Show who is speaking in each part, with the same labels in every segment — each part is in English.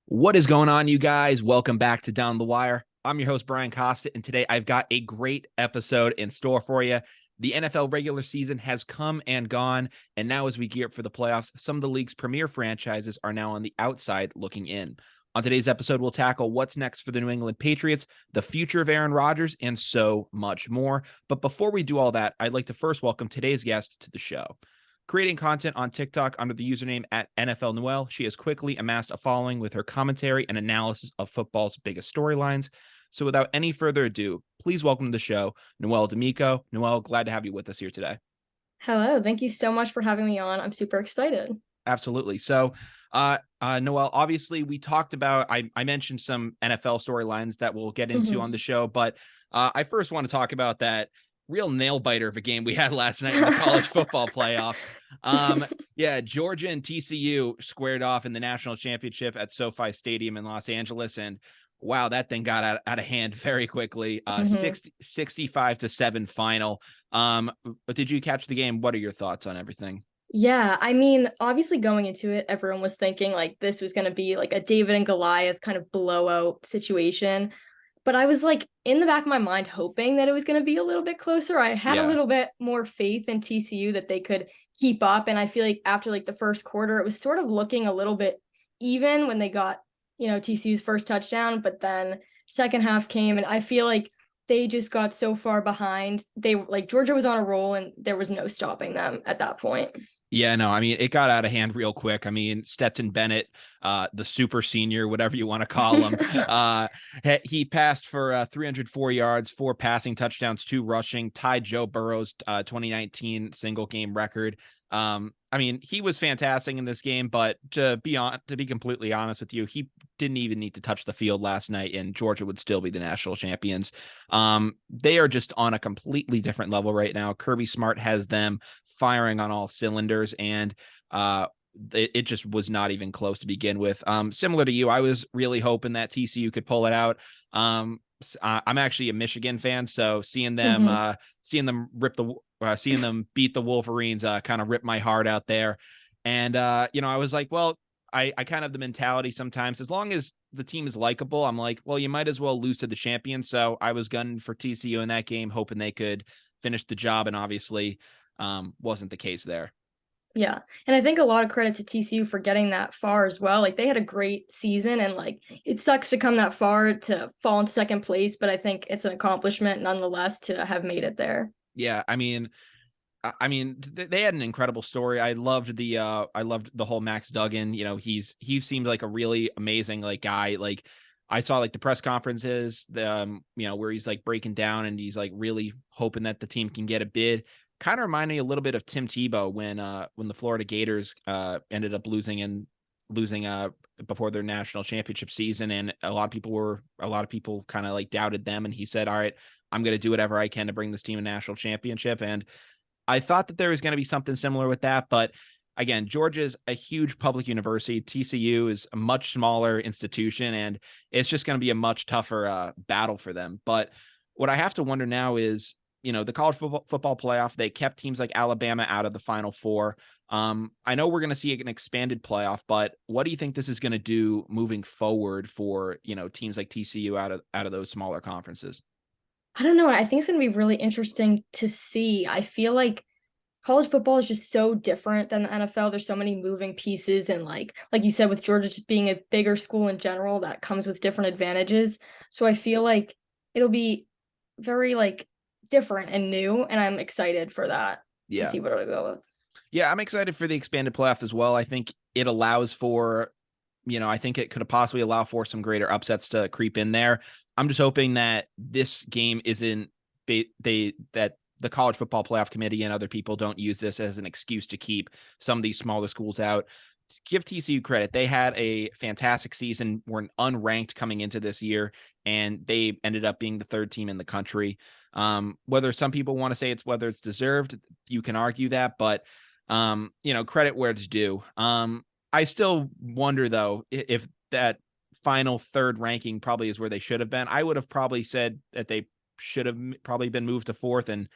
Speaker 1: What is going on, you guys? Welcome back to Down the Wire. I'm your host, Brian Costa, and today I've got a great episode in store for you. The NFL regular season has come and gone, and now as we gear up for the playoffs, some of the league's premier franchises are now on the outside looking in. On today's episode, we'll tackle what's next for the New England Patriots, the future of Aaron Rodgers, and so much more. But before we do all that, I'd like to first welcome today's guest to the show. Creating content on TikTok under the username at NFL Noel, she has quickly amassed a following with her commentary and analysis of football's biggest storylines. So without any further ado, please welcome to the show, Noel D'Amico. Noel, glad to have you with us here today.
Speaker 2: Hello, thank you so much for having me on. I'm super excited.
Speaker 1: Absolutely. So, Noel, obviously we talked about, I mentioned some NFL storylines that we'll get into on the show, but I first want to talk about that real nail biter of a game we had last night in the college football playoff. Yeah, Georgia and TCU squared off in the national championship at SoFi Stadium in Los Angeles. And wow, that thing got out of hand very quickly. 65-7 final. But did you catch the game? What are your thoughts on everything?
Speaker 2: Yeah, I mean, obviously going into it, everyone was thinking like this was going to be like a David and Goliath kind of blowout situation. But I was like in the back of my mind hoping that it was going to be a little bit closer. I had a
Speaker 1: Yeah.
Speaker 2: little bit more faith in TCU that they could keep up. And I feel like after like the first quarter, it was sort of looking a little bit even when they got, TCU's first touchdown. But then second half came and I feel like they just got so far behind. They like Georgia was on a roll and there was no stopping them at that point.
Speaker 1: Yeah, no, I mean, it got out of hand real quick. I mean, Stetson Bennett, the super senior, whatever you want to call him, he passed for 304 yards, 4 passing touchdowns, 2 rushing, tied Joe Burrow's 2019 single game record. I mean, he was fantastic in this game, but to be completely honest with you, he didn't even need to touch the field last night, and Georgia would still be the national champions. They are just on a completely different level right now. Kirby Smart has them firing on all cylinders, and it just was not even close to begin with. Similar to you, I was really hoping that TCU could pull it out. I'm actually a Michigan fan, so seeing them seeing them beat the Wolverines kind of ripped my heart out there. And I was like, well, I kind of have the mentality sometimes, as long as the team is likable, I'm like, well, you might as well lose to the champion. So I was gunning for TCU in that game, hoping they could finish the job, and obviously wasn't the case there.
Speaker 2: Yeah. And I think a lot of credit to TCU for getting that far as well. Like they had a great season and like it sucks to come that far to fall into second place, but I think it's an accomplishment nonetheless to have made it there.
Speaker 1: Yeah, they had an incredible story. I loved the whole Max Duggan. He seemed like a really amazing like guy. Like I saw like the press conferences, where he's like breaking down and he's like really hoping that the team can get a bid. Kind of reminded me a little bit of Tim Tebow when the Florida Gators ended up losing before their national championship season, and a lot of people kind of like doubted them, and he said, all right, I'm going to do whatever I can to bring this team a national championship. And I thought that there was going to be something similar with that, but again, Georgia's a huge public university. TCU is a much smaller institution, and it's just going to be a much tougher battle for them. But what I have to wonder now is, the college football playoff, they kept teams like Alabama out of the Final Four. I know we're going to see an expanded playoff, but what do you think this is going to do moving forward for, teams like TCU out of those smaller conferences?
Speaker 2: I don't know. I think it's going to be really interesting to see. I feel like college football is just so different than the NFL. There's so many moving pieces and like you said with Georgia just being a bigger school in general, that comes with different advantages. So I feel like it'll be very like different and new and I'm excited for that to
Speaker 1: Yeah.
Speaker 2: see what it'll go with.
Speaker 1: Yeah, I'm excited for the expanded playoff as well. I think it allows for, I think it could possibly allow for some greater upsets to creep in there. I'm just hoping that this game isn't that the college football playoff committee and other people don't use this as an excuse to keep some of these smaller schools out. Give TCU credit. They had a fantastic season, were unranked coming into this year, and they ended up being the 3rd team in the country. Whether some people want to say whether it's deserved, you can argue that, but credit where it's due. I still wonder though, if that final 3rd ranking probably is where they should have been. I would have probably said that they should have probably been moved to 4th and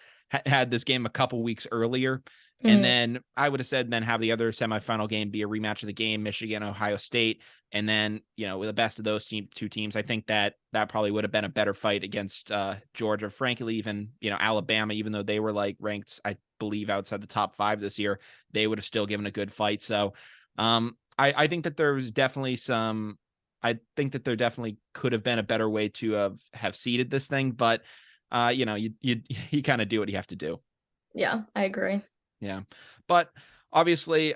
Speaker 1: had this game a couple weeks earlier. And
Speaker 2: Mhm.
Speaker 1: then I would have said then have the other semifinal game be a rematch of the game, Michigan, Ohio State. And then, with the best of those two teams, I think that probably would have been a better fight against Georgia. Frankly, even, Alabama, even though they were like ranked, I believe, outside the top 5 this year, they would have still given a good fight. So I think that there was definitely I think that there definitely could have been a better way to have seeded this thing. But, you kind of do what you have to do.
Speaker 2: Yeah, I agree.
Speaker 1: Yeah. But obviously,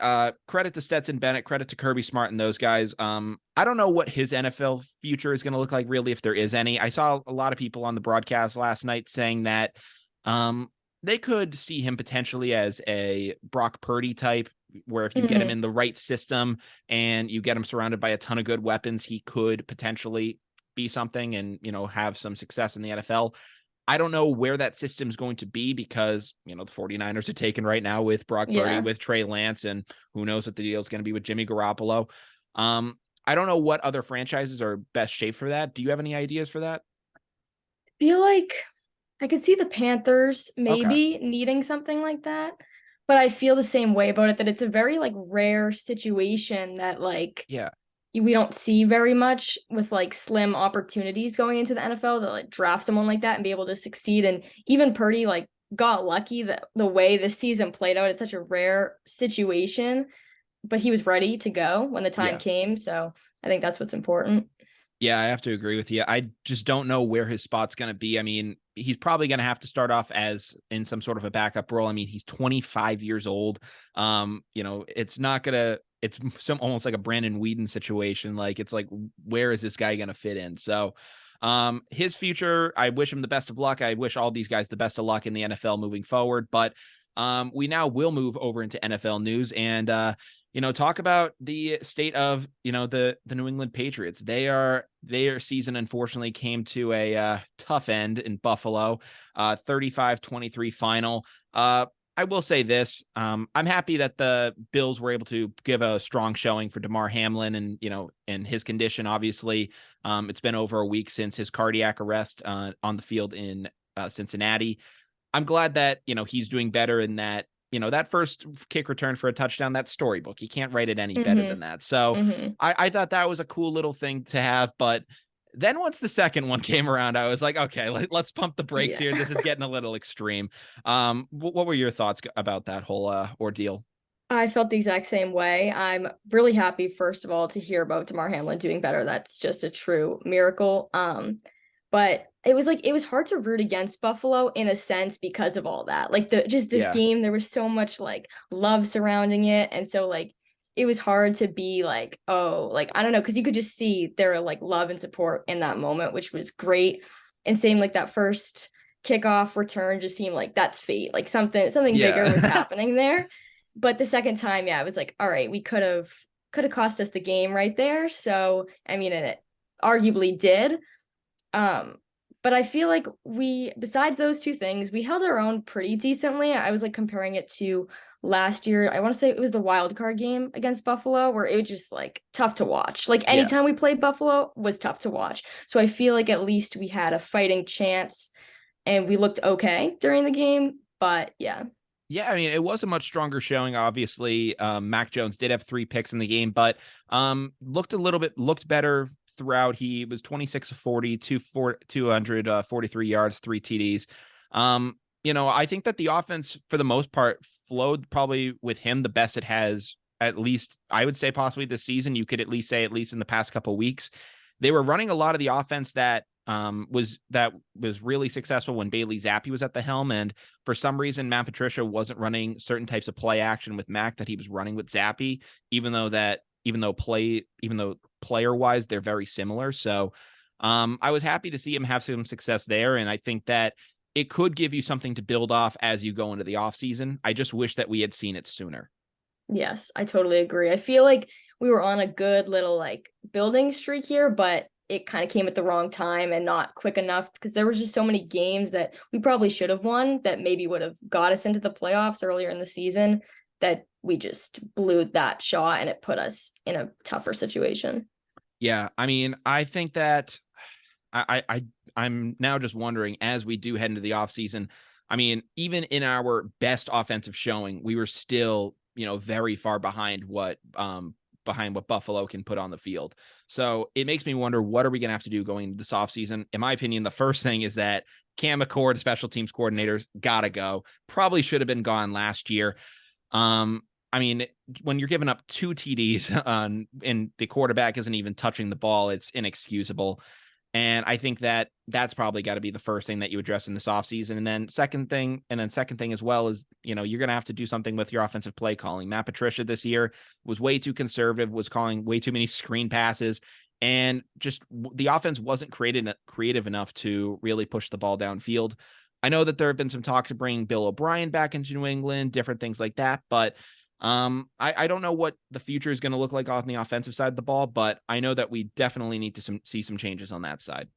Speaker 1: credit to Stetson Bennett, credit to Kirby Smart and those guys. I don't know what his NFL future is going to look like, really, if there is any. I saw a lot of people on the broadcast last night saying that they could see him potentially as a Brock Purdy type, where if you get him
Speaker 2: Mhm.
Speaker 1: in the right system and you get him surrounded by a ton of good weapons, he could potentially be something and, have some success in the NFL. I don't know where that system's going to be because, the 49ers are taken right now with Brock Purdy,
Speaker 2: Yeah.
Speaker 1: with Trey Lance, and who knows what the deal is going to be with Jimmy Garoppolo. I don't know what other franchises are best shaped for that. Do you have any ideas for that?
Speaker 2: Feel like I could see the Panthers
Speaker 1: Okay.
Speaker 2: maybe needing something like that, but I feel the same way about it, that it's a very like rare situation that like
Speaker 1: Yeah.
Speaker 2: we don't see very much, with like slim opportunities going into the NFL to like draft someone like that and be able to succeed. And even Purdy like got lucky that the way the season played out, it's such a rare situation, but he was ready to go when the time
Speaker 1: Yeah.
Speaker 2: came. So I think that's what's important.
Speaker 1: Yeah, I have to agree with you. I just don't know where his spot's going to be. I mean, he's probably going to have to start off as in some sort of a backup role. I mean, he's 25 years old. It's not going to, it's some almost like a Brandon Whedon situation. Like, it's like, where is this guy going to fit in? So, his future, I wish him the best of luck. I wish all these guys the best of luck in the NFL moving forward. But, we now will move over into NFL news and, talk about the state of, the New England Patriots. Their season unfortunately came to a tough end in Buffalo, 35-23 final. I will say this. I'm happy that the Bills were able to give a strong showing for Damar Hamlin and, and his condition. Obviously, it's been over a week since his cardiac arrest on the field in Cincinnati. I'm glad that, he's doing better in that, that first kick return for a touchdown, that's storybook. You can't write it any better than
Speaker 2: Mm-hmm.
Speaker 1: that. So
Speaker 2: Mm-hmm.
Speaker 1: I thought that was a cool little thing to have. But then once the second one came around, I was like, okay, let's pump the brakes
Speaker 2: Yeah.
Speaker 1: here. This is getting a little extreme. What were your thoughts about that whole ordeal?
Speaker 2: I felt the exact same way. I'm really happy, first of all, to hear about Damar Hamlin doing better. That's just a true miracle. But it was hard to root against Buffalo in a sense because of all that. Like the just this
Speaker 1: Yeah.
Speaker 2: game, there was so much like love surrounding it. And so like it was hard to be like, oh, like I don't know, because you could just see their like love and support in that moment, which was great. And same like that first kickoff return just seemed like that's fate. Like something bigger was
Speaker 1: Yeah.
Speaker 2: happening there. But the second time, yeah, I was like, all right, we could have cost us the game right there. So I mean, and it arguably did. Um, but I feel like besides those two things, we held our own pretty decently. I was like comparing it to last year. I want to say it was the wild card game against Buffalo, where it was just like tough to watch. Like
Speaker 1: Yeah.
Speaker 2: anytime we played Buffalo was tough to watch. So I feel like at least we had a fighting chance and we looked okay during the game. But yeah.
Speaker 1: Yeah, I mean, it was a much stronger showing. Obviously, Mac Jones did have 3 picks in the game, but looked better throughout. He was 26 of 40, 243 yards, 3 TDs. I think that the offense, for the most part, flowed probably with him the best it has, at least I would say possibly this season. You could at least say, at least in the past couple of weeks. They were running a lot of the offense that was really successful when Bailey Zappi was at the helm, and for some reason Matt Patricia wasn't running certain types of play action with Mac that he was running with Zappi, even though player wise they're very similar. So I was happy to see him have some success there, and I think that it could give you something to build off as you go into the offseason. I just wish that we had seen it sooner.
Speaker 2: Yes, I totally agree. I feel like we were on a good little like building streak here, but it kind of came at the wrong time and not quick enough, because there was just so many games that we probably should have won that maybe would have got us into the playoffs earlier in the season, that we just blew that shot and it put us in a tougher situation.
Speaker 1: Yeah, I mean, I think that I'm now just wondering, as we do head into the offseason, I mean, even in our best offensive showing, we were still, very far behind what Buffalo can put on the field. So it makes me wonder, what are we going to have to do going into this offseason? In my opinion, the first thing is that Cam McCord, special teams coordinators, gotta go. Probably should have been gone last year. Um, I mean, when you're giving up 2 TDs and the quarterback isn't even touching the ball, it's inexcusable. And I think that that's probably got to be the first thing that you address in this offseason. Second thing as well is, you're going to have to do something with your offensive play calling. Matt Patricia this year was way too conservative, was calling way too many screen passes, and just the offense wasn't creative enough to really push the ball downfield. I know that there have been some talks of bringing Bill O'Brien back into New England, different things like that, but I don't know what the future is going to look like on the offensive side of the ball, but I know that we definitely need to see some changes on that side.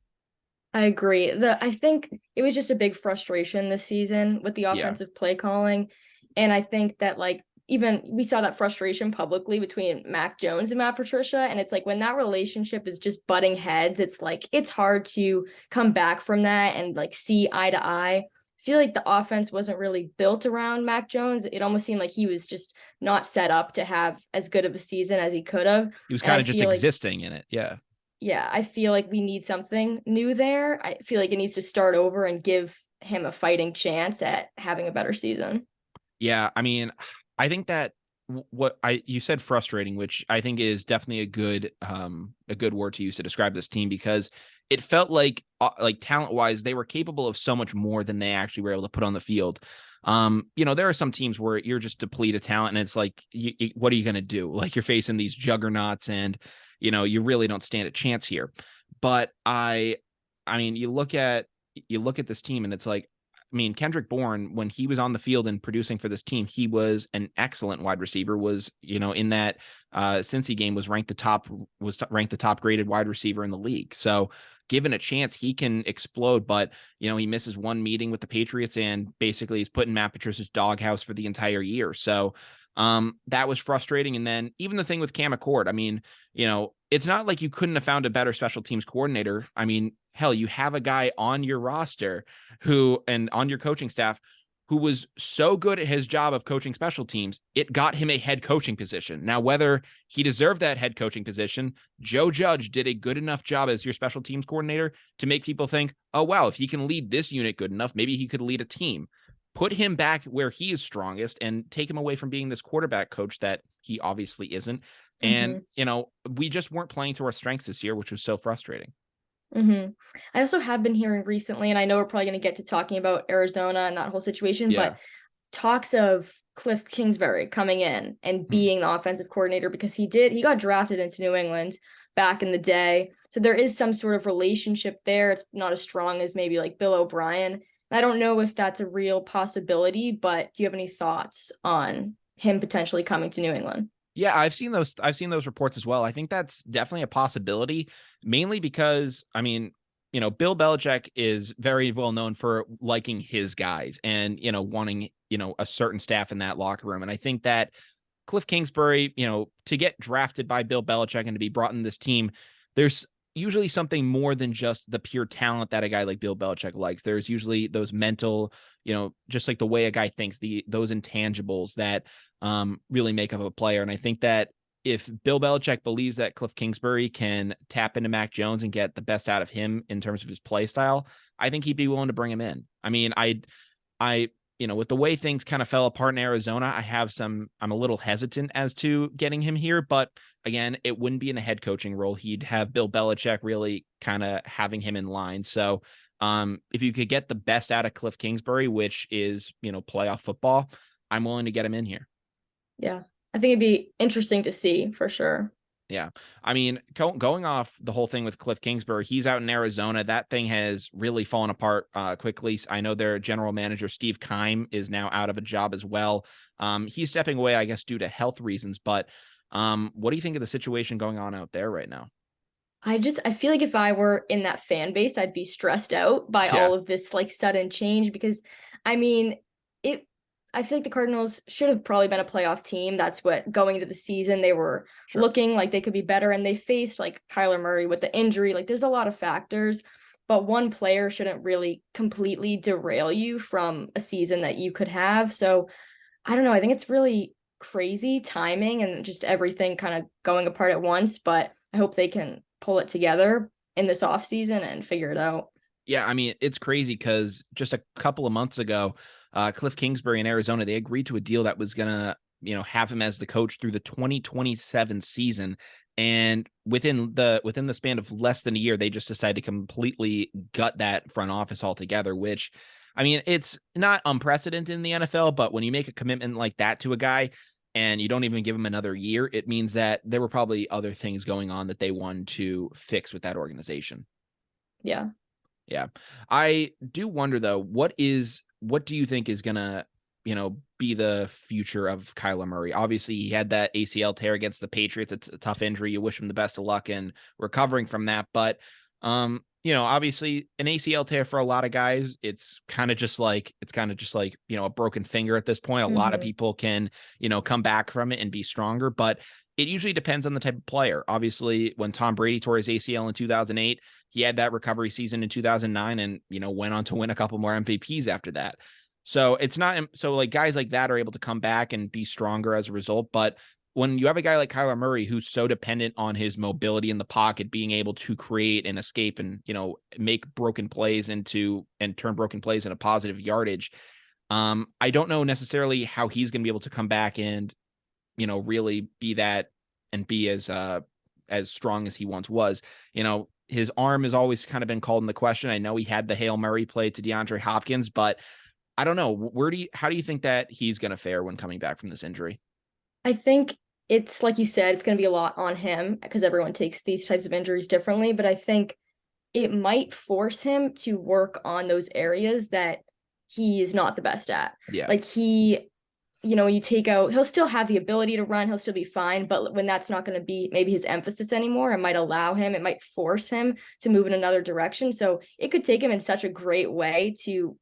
Speaker 2: I agree. I think it was just a big frustration this season with the
Speaker 1: Yeah.
Speaker 2: offensive play calling. And I think that like even we saw that frustration publicly between Mac Jones and Matt Patricia. And it's like when that relationship is just butting heads, it's like it's hard to come back from that and like see eye to eye. I feel like the offense wasn't really built around Mac Jones. It almost seemed like he was just not set up to have as good of a season as he could have.
Speaker 1: He was
Speaker 2: And
Speaker 1: kind
Speaker 2: I
Speaker 1: of just
Speaker 2: feel like
Speaker 1: existing in it. Yeah.
Speaker 2: yeah, I feel like we need something new there. I feel like it needs to start over and give him a fighting chance at having a better season.
Speaker 1: Yeah. I mean, I think that you said frustrating, which I think is definitely a good word to use to describe this team, because it felt like talent wise, they were capable of so much more than they actually were able to put on the field. There are some teams where you're just depleted talent and it's like, what are you going to do? Like, you're facing these juggernauts and, you really don't stand a chance here. But I mean, you look at this team and it's like, I mean, Kendrick Bourne, when he was on the field and producing for this team, he was an excellent wide receiver. Was, in that Cincy game, was ranked the top graded wide receiver in the league. So given a chance, he can explode. But he misses one meeting with the Patriots and basically he's put in Matt Patricia's doghouse for the entire year. So that was frustrating. And then even the thing with Cam McCord, I mean, it's not like you couldn't have found a better special teams coordinator. I mean, hell, you have a guy on your roster and on your coaching staff who was so good at his job of coaching special teams, it got him a head coaching position. Now, whether he deserved that head coaching position, Joe Judge did a good enough job as your special teams coordinator to make people think, oh, wow, if he can lead this unit good enough, maybe he could lead a team. Put him back where he is strongest and take him away from being this quarterback coach that he obviously isn't. And, we just weren't playing to our strengths this year, which was so frustrating.
Speaker 2: I also have been hearing recently, and I know we're probably going to get to talking about Arizona and that whole situation, but talks of Cliff Kingsbury coming in and being the offensive coordinator because he got drafted into New England back in the day. So there is some sort of relationship there. It's not as strong as maybe like Bill O'Brien. I don't know if that's a real possibility, but do you have any thoughts on him potentially coming to New England?
Speaker 1: Yeah, I've seen those reports as well. I think that's definitely a possibility, mainly because, I mean, Bill Belichick is very well known for liking his guys and, wanting, a certain staff in that locker room. And I think that Cliff Kingsbury, to get drafted by Bill Belichick and to be brought in this team, there's usually something more than just the pure talent that a guy like Bill Belichick likes. There's usually those mental, just like the way a guy thinks, those intangibles that really make up a player. And I think that if Bill Belichick believes that Cliff Kingsbury can tap into Mac Jones and get the best out of him in terms of his play style, I think he'd be willing to bring him in. I mean, with the way things kind of fell apart in Arizona, I'm a little hesitant as to getting him here, but again, it wouldn't be in a head coaching role. He'd have Bill Belichick really kind of having him in line. So if you could get the best out of Cliff Kingsbury, which is, playoff football, I'm willing to get him in here.
Speaker 2: Yeah, I think it'd be interesting to see for sure.
Speaker 1: Yeah. I mean, going off the whole thing with Cliff Kingsbury, he's out in Arizona. That thing has really fallen apart quickly. I know their general manager, Steve Keim, is now out of a job as well. He's stepping away, I guess, due to health reasons. But what do you think of the situation going on out there right now?
Speaker 2: I feel like if I were in that fan base, I'd be stressed out by all of this like sudden change because I mean, I feel like the Cardinals should have probably been a playoff team. That's what going into the season, they were looking like they could be better and they faced like Kyler Murray with the injury. Like there's a lot of factors, but one player shouldn't really completely derail you from a season that you could have. So I don't know. I think it's really crazy timing and just everything kind of going apart at once, but I hope they can pull it together in this off season and figure it out.
Speaker 1: Yeah, I mean, it's crazy because just a couple of months ago, Cliff Kingsbury in Arizona, they agreed to a deal that was gonna, have him as the coach through the 2027 season. And within the span of less than a year, they just decided to completely gut that front office altogether, which I mean, it's not unprecedented in the NFL, but when you make a commitment like that to a guy and you don't even give him another year, it means that there were probably other things going on that they wanted to fix with that organization.
Speaker 2: Yeah.
Speaker 1: Yeah. I do wonder though, what do you think is gonna, be the future of Kyler Murray? Obviously, he had that ACL tear against the Patriots. It's a tough injury. You wish him the best of luck in recovering from that. But obviously an ACL tear for a lot of guys, it's kind of just like, a broken finger at this point. A lot of
Speaker 2: Hmm.
Speaker 1: people can, come back from it and be stronger, but it usually depends on the type of player. Obviously, when Tom Brady tore his ACL in 2008, he had that recovery season in 2009 and, went on to win a couple more MVPs after that. So it's not so like guys like that are able to come back and be stronger as a result. But when you have a guy like Kyler Murray who's so dependent on his mobility in the pocket, being able to create and escape and, make broken plays into and turn broken plays into positive yardage, I don't know necessarily how he's going to be able to come back and, really be that and be as strong as he once was. His arm has always kind of been called into question. I know he had the Hail Mary play to DeAndre Hopkins, but I don't know. How do you think that he's going to fare when coming back from this injury?
Speaker 2: I think it's like you said, it's going to be a lot on him because everyone takes these types of injuries differently. But I think it might force him to work on those areas that he is not the best at.
Speaker 1: Yeah.
Speaker 2: Like when you take out, he'll still have the ability to run, he'll still be fine. But when that's not going to be maybe his emphasis anymore, it might force him to move in another direction. So it could take him in such a great way to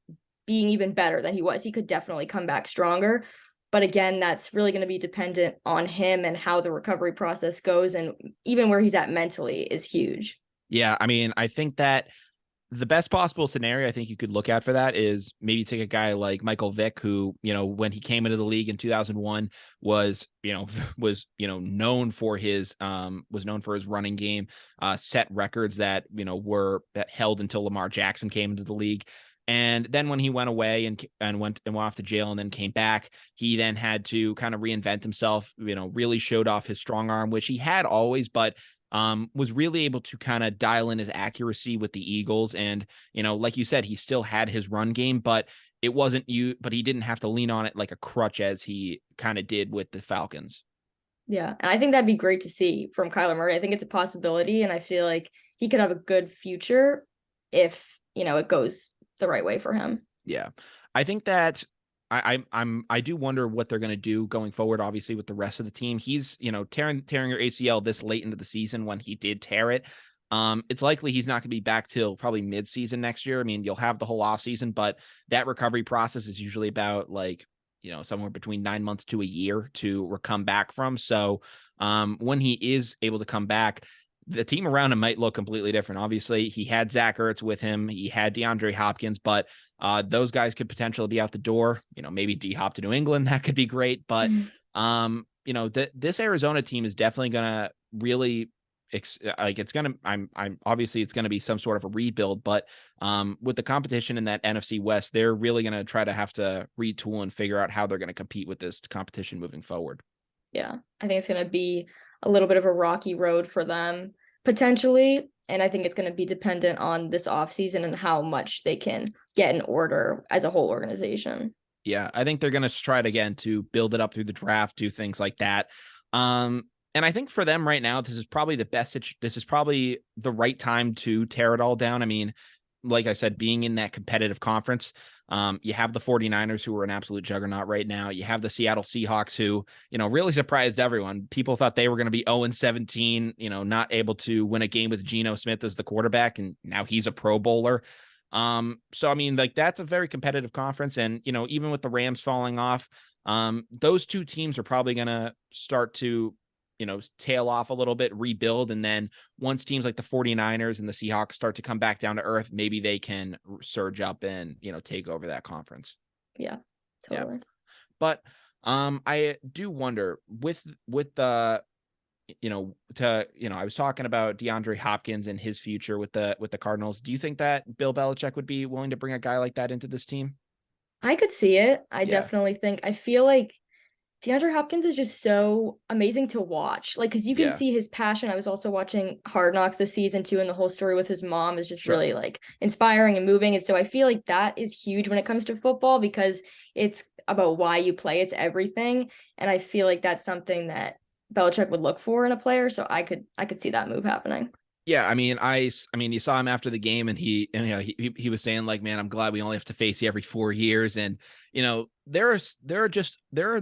Speaker 2: being even better than he was. He could definitely come back stronger. But again, that's really going to be dependent on him and how the recovery process goes. And even where he's at mentally is huge.
Speaker 1: Yeah. I mean, I think that the best possible scenario I think you could look at for that is maybe take a guy like Michael Vick, who, when he came into the league in 2001 was, was known for his running game, set records that, were that held until Lamar Jackson came into the league. And then when he went away and went off to jail and then came back, he then had to kind of reinvent himself, really showed off his strong arm, which he had always, but was really able to kind of dial in his accuracy with the Eagles. And, like you said, he still had his run game, but but he didn't have to lean on it like a crutch as he kind of did with the Falcons.
Speaker 2: Yeah. And I think that'd be great to see from Kyler Murray. I think it's a possibility. And I feel like he could have a good future if, it goes the right way for him.
Speaker 1: Yeah. I think that I do wonder what they're going to do going forward. Obviously, with the rest of the team, he's tearing your ACL this late into the season when he did tear it. It's likely he's not going to be back till probably mid-season next year. I mean, you'll have the whole off season, but that recovery process is usually about somewhere between 9 months to a year to come back from. So when he is able to come back, the team around him might look completely different. Obviously, he had Zach Ertz with him. He had DeAndre Hopkins, but those guys could potentially be out the door. Maybe D-Hop to New England. That could be great. But, this Arizona team is definitely going to really it's going to, I'm obviously it's going to be some sort of a rebuild, but with the competition in that NFC West, they're really going to try to have to retool and figure out how they're going to compete with this competition moving forward.
Speaker 2: Yeah. I think it's going to be a little bit of a rocky road for them potentially. And I think it's going to be dependent on this offseason and how much they can get in order as a whole organization.
Speaker 1: Yeah, I think they're going to try it again to build it up through the draft, do things like that. And I think for them right now, this is probably this is probably the right time to tear it all down. I mean, like I said, being in that competitive conference, you have the 49ers who are an absolute juggernaut right now. You have the Seattle Seahawks who, really surprised everyone. People thought they were going to be 0-17, not able to win a game with Geno Smith as the quarterback. And now he's a Pro Bowler. So I mean, like that's a very competitive conference. And, even with the Rams falling off, those two teams are probably going to start to tail off a little bit, rebuild. And then once teams like the 49ers and the Seahawks start to come back down to earth, maybe they can surge up and, take over that conference.
Speaker 2: Yeah,
Speaker 1: Yeah.
Speaker 2: totally.
Speaker 1: But I do wonder with the, I was talking about DeAndre Hopkins and his future with the Cardinals. Do you think that Bill Belichick would be willing to bring a guy like that into this team?
Speaker 2: I could see it.
Speaker 1: Yeah,
Speaker 2: I feel like DeAndre Hopkins is just so amazing to watch. Like, because you can
Speaker 1: yeah,
Speaker 2: see his passion. I was also watching Hard Knocks this season too, and the whole story with his mom is just
Speaker 1: sure.
Speaker 2: really like inspiring and moving. And so I feel like that is huge when it comes to football because it's about why you play, it's everything. And I feel like that's something that Belichick would look for in a player. So I could see that move happening.
Speaker 1: Yeah, I mean, you saw him after the game, and he was saying like, man, I'm glad we only have to face you every 4 years, and there are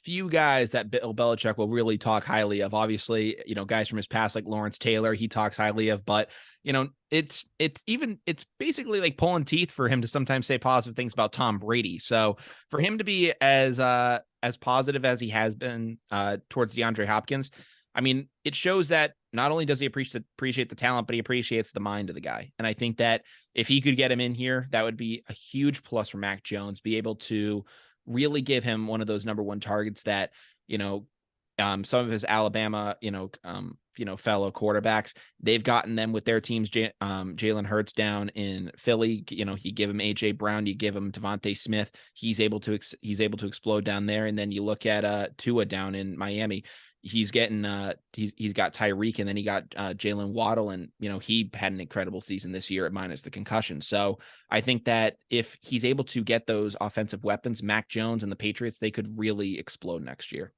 Speaker 1: few guys that Bill Belichick will really talk highly of. Obviously, guys from his past like Lawrence Taylor, he talks highly of, but it's basically like pulling teeth for him to sometimes say positive things about Tom Brady. So for him to be as positive as he has been towards DeAndre Hopkins, I mean, it shows that not only does he appreciate the talent, but he appreciates the mind of the guy. And I think that if he could get him in here, that would be a huge plus for Mac Jones, be able to really give him one of those number one targets that, some of his Alabama, fellow quarterbacks, they've gotten them with their teams. Jalen Hurts down in Philly, you give him AJ Brown, you give him Devontae Smith, he's able to explode down there. And then you look at Tua down in Miami. He's getting he's got Tyreek, and then he got Jalen Waddle, and he had an incredible season this year at minus the concussion. So I think that if he's able to get those offensive weapons, Mac Jones and the Patriots, they could really explode next year.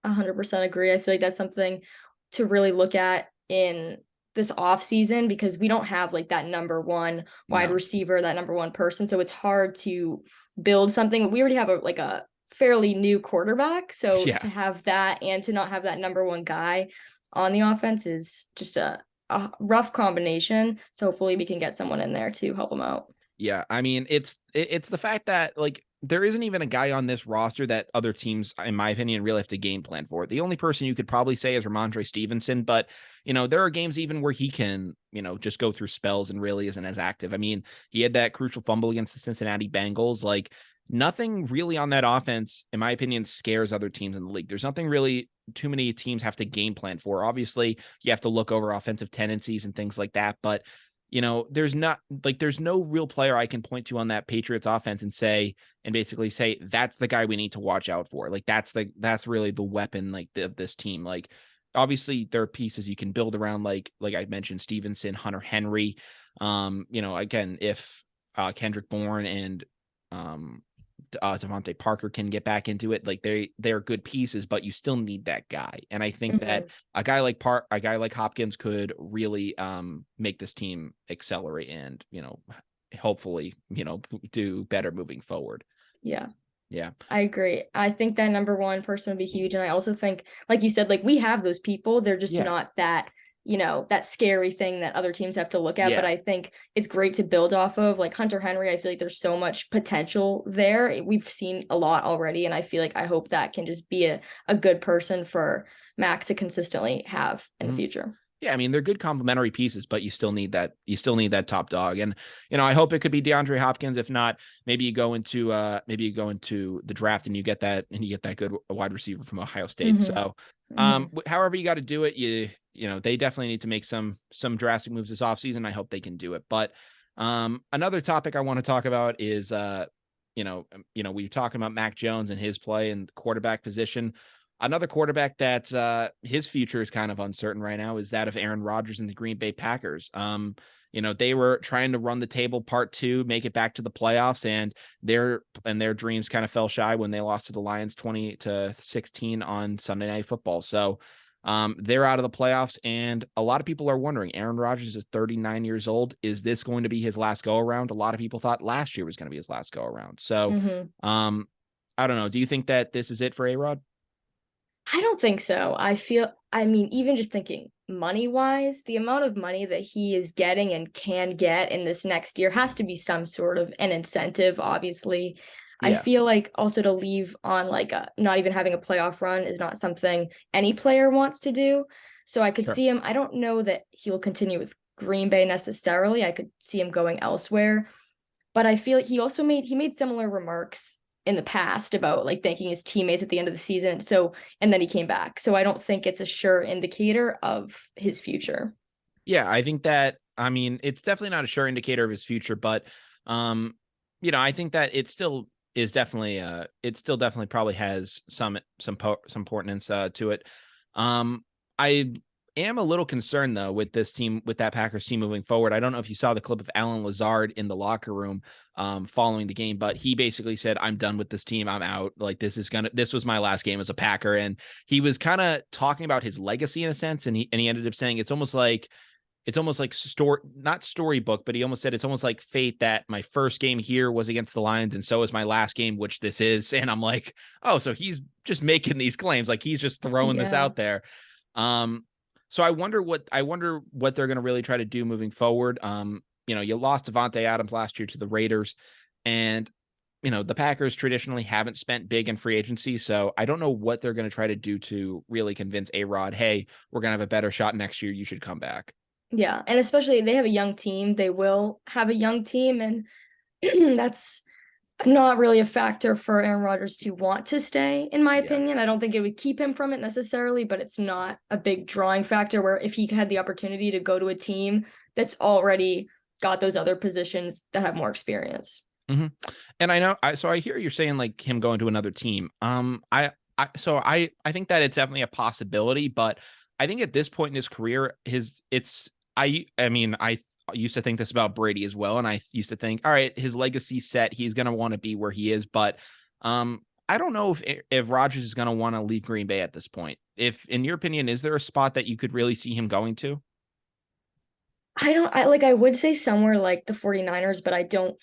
Speaker 2: 100% agree. I feel like that's something to really look at in this off season because we don't have like that number one wide
Speaker 1: No.
Speaker 2: receiver, that number one person. So it's hard to build something. We already have a fairly new quarterback. So
Speaker 1: Yeah.
Speaker 2: to have that and to not have that number one guy on the offense is just a rough combination. So hopefully we can get someone in there to help them out.
Speaker 1: Yeah, I mean, it's the fact that like there isn't even a guy on this roster that other teams, in my opinion, really have to game plan for. The only person you could probably say is Ramondre Stevenson, but there are games even where he can, just go through spells and really isn't as active. I mean, he had that crucial fumble against the Cincinnati Bengals. Like nothing really on that offense, in my opinion, scares other teams in the league. There's nothing really too many teams have to game plan for. Obviously, you have to look over offensive tendencies and things like that, but there's no real player I can point to on that Patriots offense and basically say that's the guy we need to watch out for. Like that's really the weapon of this team. Like obviously there are pieces you can build around, like I mentioned, Stevenson, Hunter Henry. Again, if Kendrick Bourne and Devontae Parker can get back into it, like they're good pieces, but you still need that guy. And I think that a guy like Hopkins could really make this team accelerate and hopefully do better moving forward.
Speaker 2: Yeah.
Speaker 1: Yeah.
Speaker 2: I agree. I think that number one person would be huge. And I also think, like you said, like we have those people. They're just
Speaker 1: Yeah.
Speaker 2: not that scary thing that other teams have to look at.
Speaker 1: Yeah.
Speaker 2: But I think it's great to build off of. Like Hunter Henry, I feel like there's so much potential there. We've seen a lot already. And I feel like I hope that can just be a good person for Mac to consistently have in the future.
Speaker 1: Yeah, I mean, they're good complementary pieces, but you still need that top dog. And I hope it could be DeAndre Hopkins. If not, maybe you go into the draft and you get that good wide receiver from Ohio State. So however you got to do it, they definitely need to make some drastic moves this offseason. I hope they can do it. But another topic I want to talk about is we're talking about Mac Jones and his play and the quarterback position. Another quarterback that his future is kind of uncertain right now is that of Aaron Rodgers and the Green Bay Packers. They were trying to run the table part 2, make it back to the playoffs, and their dreams kind of fell shy when they lost to the Lions 20-16 on Sunday Night Football. So they're out of the playoffs, and a lot of people are wondering, Aaron Rodgers is 39 years old. Is this going to be his last go around? A lot of people thought last year was going to be his last go around. So I don't know. Do you think that this is it for A-Rod?
Speaker 2: I don't think so. I mean, even just thinking money wise, the amount of money that he is getting and can get in this next year has to be some sort of an incentive, obviously. I
Speaker 1: Yeah,
Speaker 2: feel like also to leave on like not even having a playoff run is not something any player wants to do. So I could
Speaker 1: sure.
Speaker 2: see him. I don't know that he'll continue with Green Bay necessarily. I could see him going elsewhere, but I feel like he made similar remarks in the past about like thanking his teammates at the end of the season. So and then he came back. So I don't think it's a sure indicator of his future.
Speaker 1: Yeah, I think that, I mean, it's definitely not a sure indicator of his future, but um, I think that it still is definitely it still definitely probably has some importance to it. I am a little concerned though with this team, with that Packers team moving forward. I don't know if you saw the clip of Alan Lazard in the locker room following the game, but he basically said, "I'm done with this team. I'm out. Like this was my last game as a Packer." And he was kind of talking about his legacy in a sense, and he ended up saying it's almost like not storybook, but he almost said it's almost like fate that my first game here was against the Lions, and so is my last game, which this is. And I'm like, oh, so he's just making these claims, like he's just throwing this
Speaker 2: Yeah.
Speaker 1: out there. Um, so I wonder what they're going to really try to do moving forward. You lost Devontae Adams last year to the Raiders, and the Packers traditionally haven't spent big in free agency, so I don't know what they're going to try to do to really convince A-Rod, hey, we're going to have a better shot next year. You should come back.
Speaker 2: Yeah. And especially they have a young team. They will have a young team. And that's not really a factor for Aaron Rodgers to want to stay, in my
Speaker 1: Yeah.
Speaker 2: opinion. I don't think it would keep him from it necessarily, but it's not a big drawing factor where if he had the opportunity to go to a team that's already got those other positions that have more experience.
Speaker 1: Mm-hmm. And I know, so I hear you're saying like him going to another team. I think that it's definitely a possibility, but I think at this point in his career, I mean, I used to think this about Brady as well. And I used to think, all right, his legacy set, he's going to want to be where he is. But, I don't know if Rodgers is going to want to leave Green Bay at this point. If, in your opinion, is there a spot that you could really see him going to?
Speaker 2: I would say somewhere like the 49ers, but I don't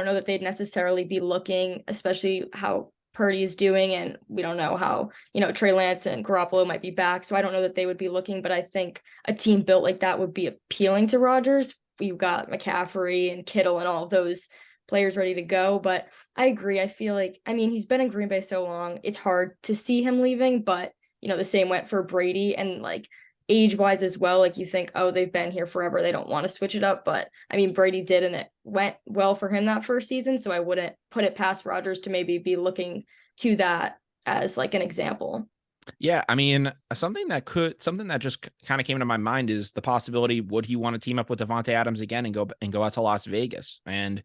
Speaker 2: know that they'd necessarily be looking, especially how Purdy is doing, and we don't know how, Trey Lance and Garoppolo might be back. So I don't know that they would be looking, but I think a team built like that would be appealing to Rodgers. We've got McCaffrey and Kittle and all of those players ready to go. But I agree. I feel like, I mean, he's been in Green Bay so long, it's hard to see him leaving, but the same went for Brady and like age wise as well. Like you think, oh, they've been here forever. They don't want to switch it up. But I mean, Brady did, and it went well for him that first season. So I wouldn't put it past Rodgers to maybe be looking to that as like an example.
Speaker 1: Yeah, I mean, something that just kind of came to my mind is the possibility, would he want to team up with Devontae Adams again and go out to Las Vegas and,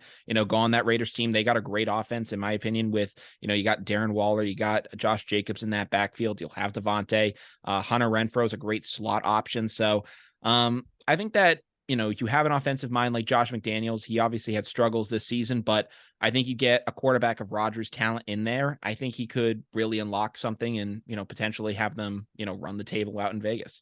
Speaker 1: go on that Raiders team? They got a great offense, in my opinion, with, you got Darren Waller, you got Josh Jacobs in that backfield, you'll have Devontae. Hunter Renfro is a great slot option. So I think that, you have an offensive mind like Josh McDaniels. He obviously had struggles this season, but I think you get a quarterback of Rodgers' talent in there. I think he could really unlock something and, potentially have them, run the table out in Vegas.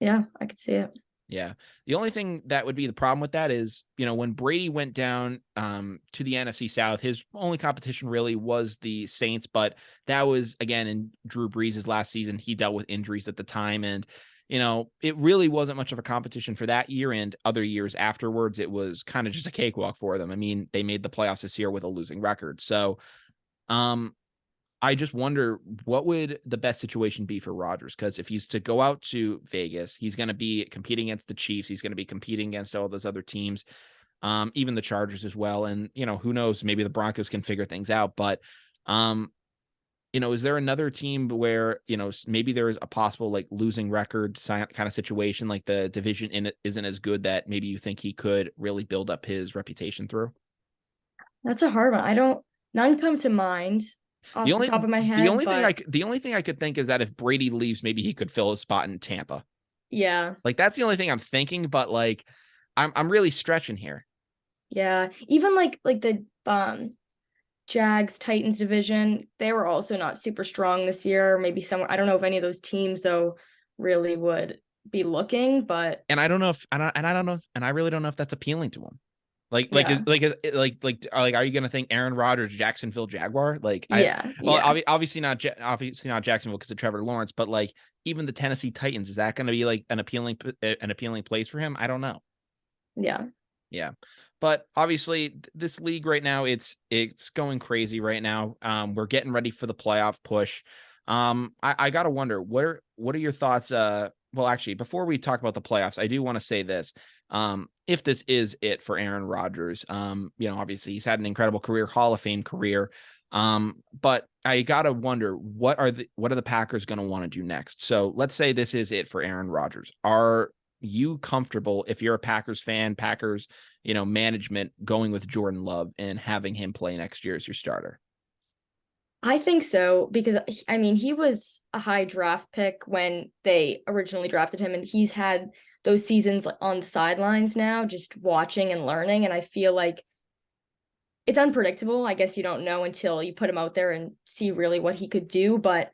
Speaker 2: Yeah, I could see it.
Speaker 1: Yeah. The only thing that would be the problem with that is, when Brady went down to the NFC South, his only competition really was the Saints, but that was again in Drew Brees' last season. He dealt with injuries at the time, and it really wasn't much of a competition for that year, and other years afterwards, it was kind of just a cakewalk for them. I mean, they made the playoffs this year with a losing record. So, um, I just wonder what would the best situation be for Rodgers? Because if he's to go out to Vegas, he's going to be competing against the Chiefs. He's going to be competing against all those other teams, even the Chargers as well. And who knows? Maybe the Broncos can figure things out. But um, is there another team where, maybe there is a possible like losing record kind of situation, like the division in it isn't as good that maybe you think he could really build up his reputation through?
Speaker 2: That's a hard one. None come to mind
Speaker 1: The
Speaker 2: off the
Speaker 1: only
Speaker 2: top of my
Speaker 1: the
Speaker 2: head,
Speaker 1: only thing
Speaker 2: but
Speaker 1: the only thing I could think is that if Brady leaves, maybe he could fill his spot in Tampa.
Speaker 2: yeah.
Speaker 1: Like that's the only thing I'm thinking, but like I'm really stretching here.
Speaker 2: Yeah. Even like the Jags Titans division, they were also not super strong this year. Maybe somewhere, I don't know if any of those teams though really would be looking, but
Speaker 1: And I don't know if and I don't know and I really don't know if that's appealing to him.
Speaker 2: yeah.
Speaker 1: Are you gonna think Aaron Rodgers, Jacksonville Jaguar?
Speaker 2: Yeah.
Speaker 1: Well,
Speaker 2: Yeah.
Speaker 1: obviously not Jacksonville because of Trevor Lawrence, but like even the Tennessee Titans, is that going to be like an appealing place for him? I don't know.
Speaker 2: Yeah.
Speaker 1: Yeah. But obviously, this league right now, it's going crazy right now. We're getting ready for the playoff push. I gotta wonder, what are your thoughts? Well, actually, before we talk about the playoffs, I do want to say this. If this is it for Aaron Rodgers, obviously he's had an incredible career, Hall of Fame career. But I gotta wonder, what are the Packers gonna want to do next? So let's say this is it for Aaron Rodgers. Are you comfortable, if you're a Packers fan, Packers, management, going with Jordan Love and having him play next year as your starter?
Speaker 2: I think so because I mean he was a high draft pick when they originally drafted him, and he's had those seasons like on the sidelines now, just watching and learning. And I feel like it's unpredictable. I guess you don't know until you put him out there and see really what he could do. But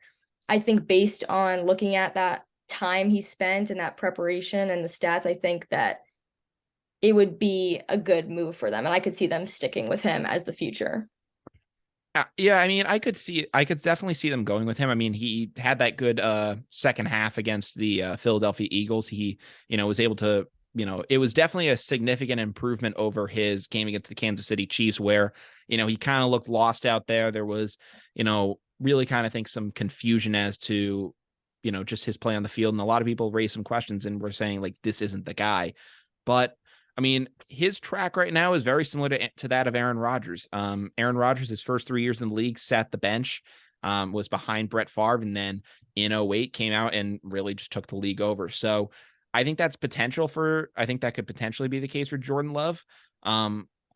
Speaker 2: I think based on looking at that time he spent and that preparation and the stats, I think that it would be a good move for them. And I could see them sticking with him as the future.
Speaker 1: Yeah, I mean, I could definitely see them going with him. I mean, he had that good second half against the Philadelphia Eagles. He, was able to, it was definitely a significant improvement over his game against the Kansas City Chiefs, where, he kind of looked lost out there. There was, really kind of think some confusion as to, just his play on the field. And a lot of people raised some questions and were saying, like, this isn't the guy. But I mean, his track right now is very similar to that of Aaron Rodgers. Aaron Rodgers, his first 3 years in the league, sat the bench, was behind Brett Favre, and then in '08 came out and really just took the league over. So I think I think that could potentially be the case for Jordan Love.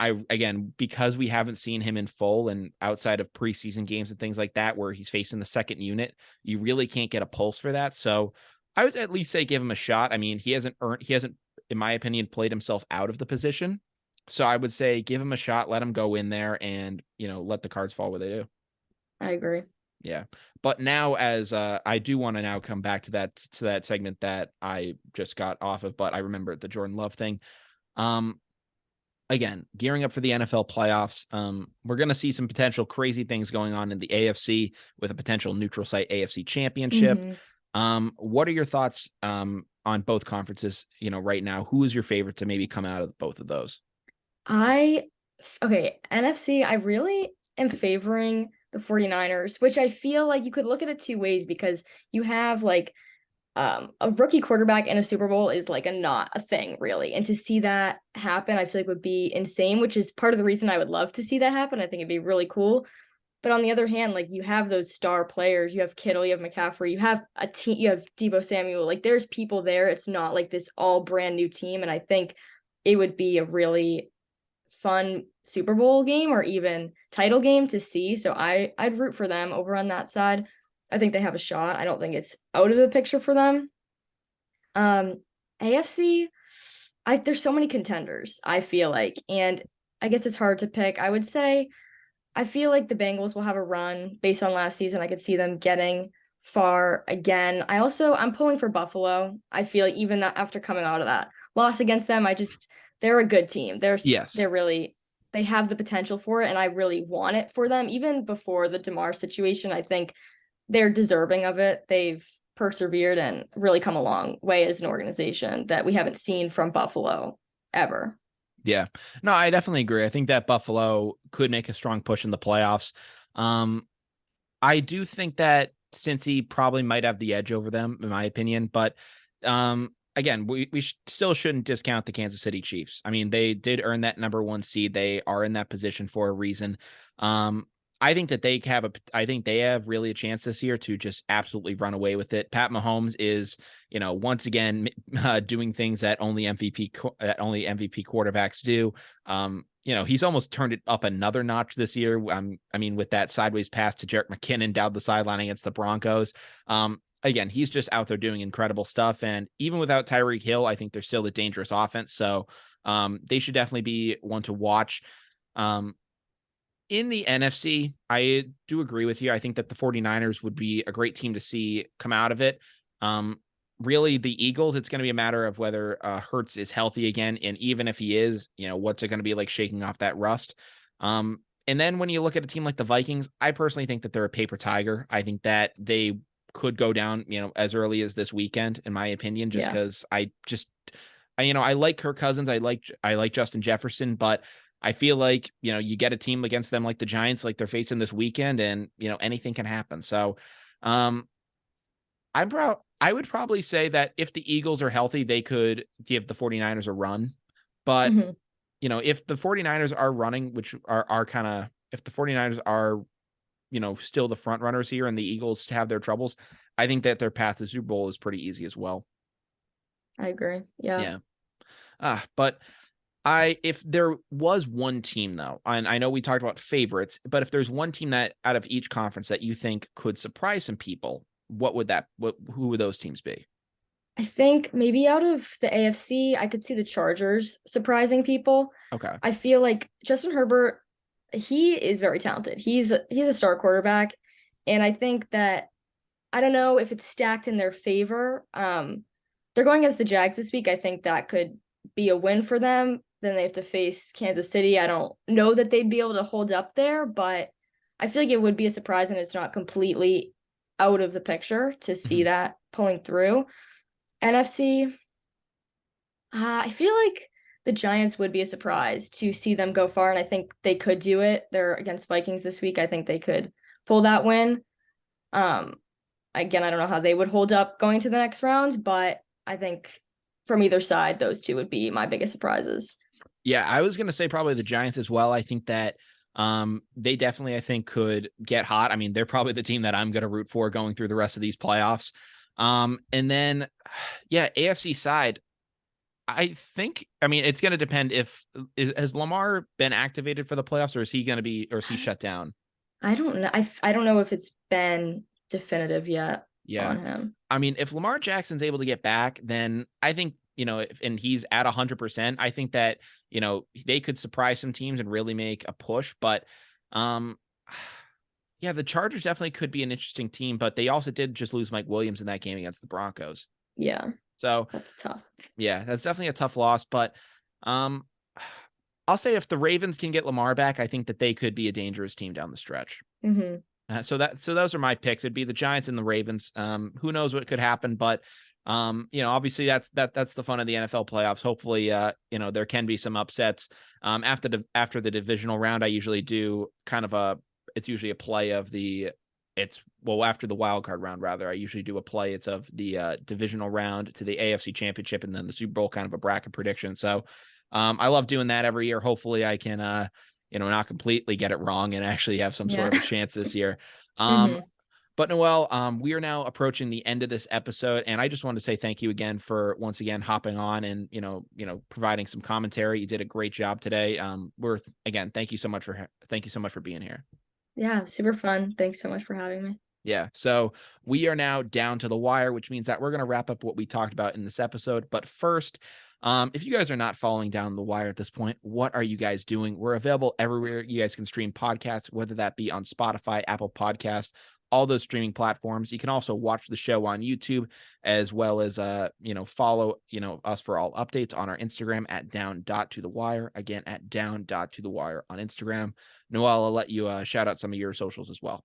Speaker 1: Again, because we haven't seen him in full and outside of preseason games and things like that, where he's facing the second unit, you really can't get a pulse for that. So I would at least say give him a shot. I mean, he hasn't, in my opinion, played himself out of the position. So I would say give him a shot, let him go in there, and let the cards fall where they do.
Speaker 2: I agree.
Speaker 1: Yeah. But now, as I do want to now come back to that segment that I just got off of, but I remember the Jordan Love thing. Um, Again, gearing up for the NFL playoffs. We're going to see some potential crazy things going on in the AFC with a potential neutral site AFC championship.
Speaker 2: Mm-hmm.
Speaker 1: What are your thoughts on both conferences, right now? Who is your favorite to maybe come out of both of those?
Speaker 2: I okay, NFC, I really am favoring the 49ers, which I feel like you could look at it two ways because you have like a rookie quarterback in a Super Bowl is like not a thing really. And to see that happen, I feel like would be insane, which is part of the reason I would love to see that happen. I think it'd be really cool. But on the other hand, like you have those star players, you have Kittle, you have McCaffrey, you have a team, you have Debo Samuel. Like there's people there. It's not like this all brand new team. And I think it would be a really fun Super Bowl game or even title game to see. So I'd root for them over on that side. I think they have a shot. I don't think it's out of the picture for them. AFC, there's so many contenders, I feel like, and I guess it's hard to pick. I would say I feel like the Bengals will have a run based on last season. I could see them getting far again. I'm pulling for Buffalo. I feel like even after coming out of that loss against them, they're a good team.
Speaker 1: Yes.
Speaker 2: They have the potential for it, and I really want it for them. Even before the DeMar situation, I think they're deserving of it. They've persevered and really come a long way as an organization that we haven't seen from Buffalo ever.
Speaker 1: Yeah. No, I definitely agree. I think that Buffalo could make a strong push in the playoffs. I do think that Cincy probably might have the edge over them, in my opinion. But again, we still shouldn't discount the Kansas City Chiefs. I mean, they did earn that number one seed. They are in that position for a reason. I think that I think they have really a chance this year to just absolutely run away with it. Pat Mahomes is, once again, doing things that only MVP quarterbacks do. He's almost turned it up another notch this year. I mean, with that sideways pass to Jerick McKinnon down the sideline against the Broncos. Again, he's just out there doing incredible stuff. And even without Tyreek Hill, I think they're still a dangerous offense. So they should definitely be one to watch. In the NFC, I do agree with you. I think that the 49ers would be a great team to see come out of it. Really, the Eagles, it's going to be a matter of whether Hurts is healthy again. And even if he is, what's it going to be like shaking off that rust? And then when you look at a team like the Vikings, I personally think that they're a paper tiger. I think that they could go down, as early as this weekend, in my opinion, just because I like Kirk Cousins. I like Justin Jefferson, but I feel like, you get a team against them like the Giants, like they're facing this weekend, and anything can happen. So um I would probably say that if the Eagles are healthy, they could give the 49ers a run. But
Speaker 2: Mhm.
Speaker 1: if the 49ers are running, which are kind of, if the 49ers are, still the front runners here and the Eagles have their troubles, I think that their path to Super Bowl is pretty easy as well.
Speaker 2: I agree. Yeah.
Speaker 1: Yeah. But if there was one team though, and I know we talked about favorites, but if there's one team that out of each conference that you think could surprise some people, who would those teams be?
Speaker 2: I think maybe out of the AFC, I could see the Chargers surprising people.
Speaker 1: Okay.
Speaker 2: I feel like Justin Herbert, he is very talented. He's a star quarterback, and I think that I don't know if it's stacked in their favor. They're going against the Jags this week. I think that could be a win for them. Then they have to face Kansas City. I don't know that they'd be able to hold up there, but I feel like it would be a surprise and it's not completely out of the picture to see
Speaker 1: Mhm.
Speaker 2: that pulling through. NFC, I feel like the Giants would be a surprise to see them go far, and I think they could do it. They're against Vikings this week. I think they could pull that win. Um, Again, I don't know how they would hold up going to the next round, but I think from either side, those two would be my biggest surprises.
Speaker 1: Yeah, I was gonna say probably the Giants as well. I think that they definitely, I think, could get hot. I mean, they're probably the team that I'm gonna root for going through the rest of these playoffs. And then yeah, AFC side, I think, I mean, it's gonna depend if has Lamar been activated for the playoffs, or is he shut down?
Speaker 2: I don't know. I don't know if it's been definitive yet
Speaker 1: Yeah.
Speaker 2: on him.
Speaker 1: I mean, if Lamar Jackson's able to get back, then I think, and he's at 100%, I think that, they could surprise some teams and really make a push. But, um, yeah, the Chargers definitely could be an interesting team, but they also did just lose Mike Williams in that game against the Broncos.
Speaker 2: Yeah,
Speaker 1: So,
Speaker 2: that's tough.
Speaker 1: yeah, that's definitely a tough loss. But, um, I'll say if the Ravens can get Lamar back, I think that they could be a dangerous team down the stretch.
Speaker 2: Hmm.
Speaker 1: So those are my picks. It'd be the Giants and the Ravens. Who knows what could happen, but obviously that's the fun of the NFL playoffs. Hopefully, there can be some upsets. After the divisional round, I usually do it's usually a play of after the wild card round, rather, I usually do a play. It's of the divisional round to the AFC Championship and then the Super Bowl, kind of a bracket prediction. So, I love doing that every year. Hopefully, I can not completely get it wrong and actually have some
Speaker 2: Yeah.
Speaker 1: sort of a chance this year. Um,
Speaker 2: Hmm.
Speaker 1: but Noel, we are now approaching the end of this episode, and I just wanted to say thank you again for once again hopping on and providing some commentary. You did a great job today. Thank you so much for being here.
Speaker 2: Yeah, super fun. Thanks so much for having me.
Speaker 1: Yeah. So we are now down to the wire, which means that we're going to wrap up what we talked about in this episode. But first, if you guys are not following down the wire at this point, what are you guys doing? We're available everywhere you guys can stream podcasts, whether that be on Spotify, Apple Podcast, all those streaming platforms. You can also watch the show on YouTube, as well as follow us for all updates on our Instagram at down.to-the-wire. Again, at down.to-the-wire on Instagram. Noel, I'll let you shout out some of your socials as well.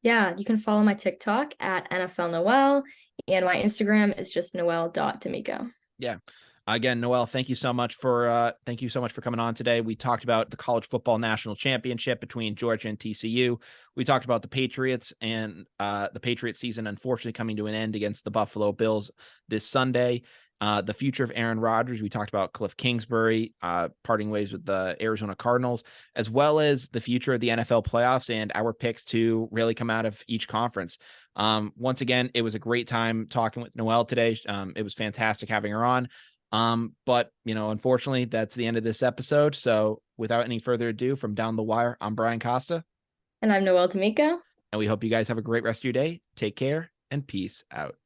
Speaker 2: Yeah, you can follow my TikTok at NFL Noel, and my Instagram is just noel.d'amico.
Speaker 1: Yeah. Again, Noel, thank you so much for coming on today. We talked about the college football national championship between Georgia and TCU. We talked about the Patriots and the Patriots season unfortunately coming to an end against the Buffalo Bills this Sunday. The future of Aaron Rodgers. We talked about Cliff Kingsbury parting ways with the Arizona Cardinals, as well as the future of the NFL playoffs and our picks to really come out of each conference. Once again, it was a great time talking with Noel today. It was fantastic having her on. But unfortunately, that's the end of this episode. So without any further ado, from Down the Wire, I'm Brian Costa.
Speaker 2: And I'm Noel D'Amico.
Speaker 1: And we hope you guys have a great rest of your day. Take care and peace out.